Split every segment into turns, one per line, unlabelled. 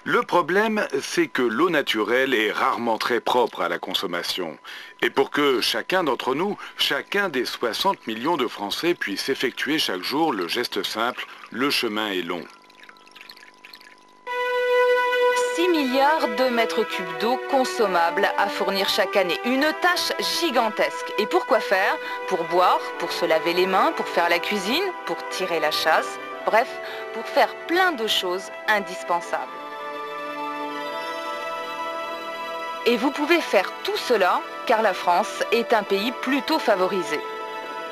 Le problème, c'est que l'eau naturelle est rarement très propre à la consommation. Et pour que chacun d'entre nous, chacun des 60 millions de Français puisse effectuer chaque jour le geste simple, le chemin est long.
6 milliards de mètres cubes d'eau consommables à fournir chaque année. Une tâche gigantesque. Et pour quoi faire? Pour boire, pour se laver les mains, pour faire la cuisine, pour tirer la chasse. Bref, pour faire plein de choses indispensables. Et vous pouvez faire tout cela car la France est un pays plutôt favorisé.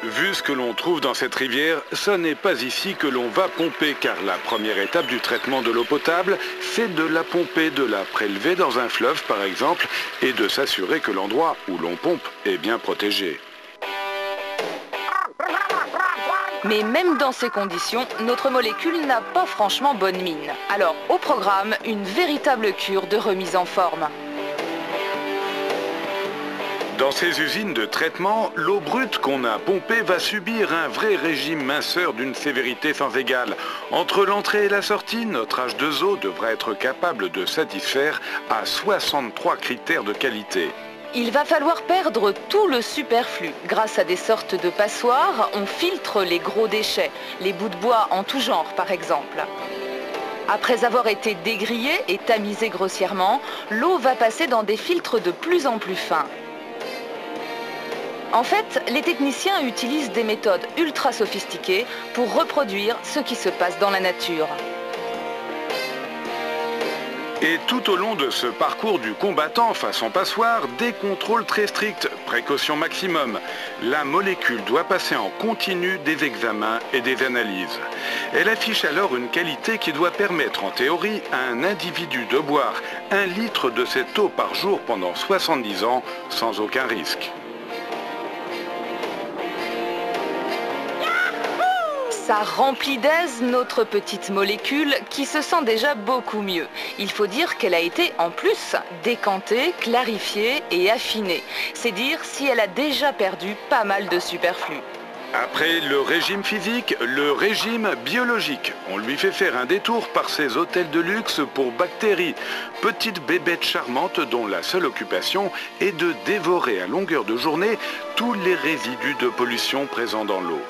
Vu ce que l'on trouve dans cette rivière, ce n'est pas ici que l'on va pomper, car la première étape du traitement de l'eau potable, c'est de la pomper, de la prélever dans un fleuve par exemple, et de s'assurer que l'endroit où l'on pompe est bien protégé.
Mais même dans ces conditions, notre molécule n'a pas franchement bonne mine. Alors, au programme, une véritable cure de remise en forme.
Dans ces usines de traitement, l'eau brute qu'on a pompée va subir un vrai régime minceur d'une sévérité sans égale. Entre l'entrée et la sortie, notre H2O devra être capable de satisfaire à 63 critères de qualité.
Il va falloir perdre tout le superflu. Grâce à des sortes de passoires, on filtre les gros déchets, les bouts de bois en tout genre par exemple. Après avoir été dégrillée et tamisée grossièrement, l'eau va passer dans des filtres de plus en plus fins. En fait, les techniciens utilisent des méthodes ultra sophistiquées pour reproduire ce qui se passe dans la nature.
Et tout au long de ce parcours du combattant façon passoire, des contrôles très stricts, précaution maximum. La molécule doit passer en continu des examens et des analyses. Elle affiche alors une qualité qui doit permettre en théorie à un individu de boire 1 litre de cette eau par jour pendant 70 ans sans aucun risque.
Ça remplit d'aise notre petite molécule qui se sent déjà beaucoup mieux. Il faut dire qu'elle a été en plus décantée, clarifiée et affinée. C'est dire si elle a déjà perdu pas mal de superflu.
Après le régime physique, le régime biologique. On lui fait faire un détour par ces hôtels de luxe pour bactéries. Petites bébêtes charmantes dont la seule occupation est de dévorer à longueur de journée tous les résidus de pollution présents dans l'eau.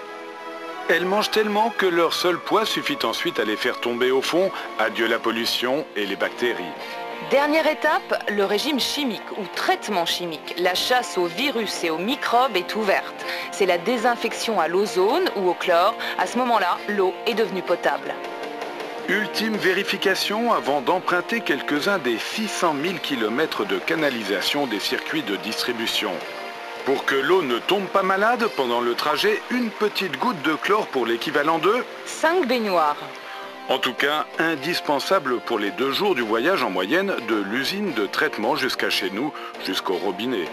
Elles mangent tellement que leur seul poids suffit ensuite à les faire tomber au fond. Adieu la pollution et les bactéries.
Dernière étape, le régime chimique ou traitement chimique. La chasse aux virus et aux microbes est ouverte. C'est la désinfection à l'ozone ou au chlore. À ce moment-là, l'eau est devenue potable.
Ultime vérification avant d'emprunter quelques-uns des 600 000 km de canalisation des circuits de distribution. Pour que l'eau ne tombe pas malade pendant le trajet, une petite goutte de chlore pour l'équivalent de
5 baignoires.
En tout cas, indispensable pour les 2 jours du voyage en moyenne de l'usine de traitement jusqu'à chez nous, jusqu'au robinet.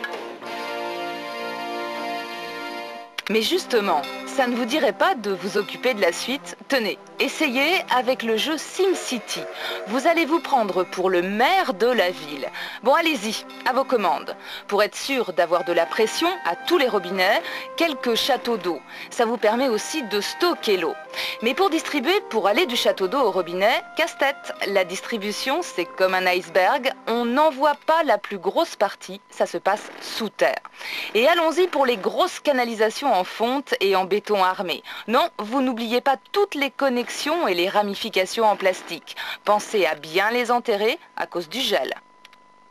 Mais justement, ça ne vous dirait pas de vous occuper de la suite? Tenez, essayez avec le jeu SimCity. Vous allez vous prendre pour le maire de la ville. Bon, allez-y, à vos commandes. Pour être sûr d'avoir de la pression à tous les robinets, quelques châteaux d'eau. Ça vous permet aussi de stocker l'eau. Mais pour distribuer, pour aller du château d'eau au robinet, casse-tête. La distribution, c'est comme un iceberg. On n'envoie pas la plus grosse partie, ça se passe sous terre. Et allons-y pour les grosses canalisations en fonte et en béton armé. Non, vous n'oubliez pas toutes les connexions et les ramifications en plastique. Pensez à bien les enterrer à cause du gel.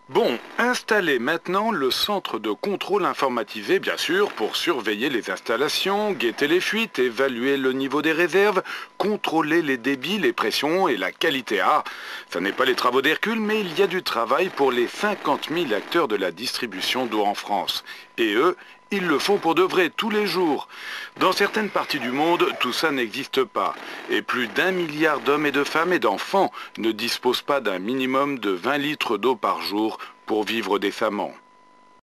Bon, installez maintenant le centre de contrôle informatisé, bien sûr, pour surveiller les installations, guetter les fuites, évaluer le niveau des réserves, contrôler les débits, les pressions et la qualité. Ah, ça n'est pas les travaux d'Hercule, mais il y a du travail pour les 50 000 acteurs de la distribution d'eau en France. Et eux, ils le font pour de vrai tous les jours. Dans certaines parties du monde, tout ça n'existe pas. Et plus d'1 milliard d'hommes et de femmes et d'enfants ne disposent pas d'un minimum de 20 litres d'eau par jour pour vivre décemment.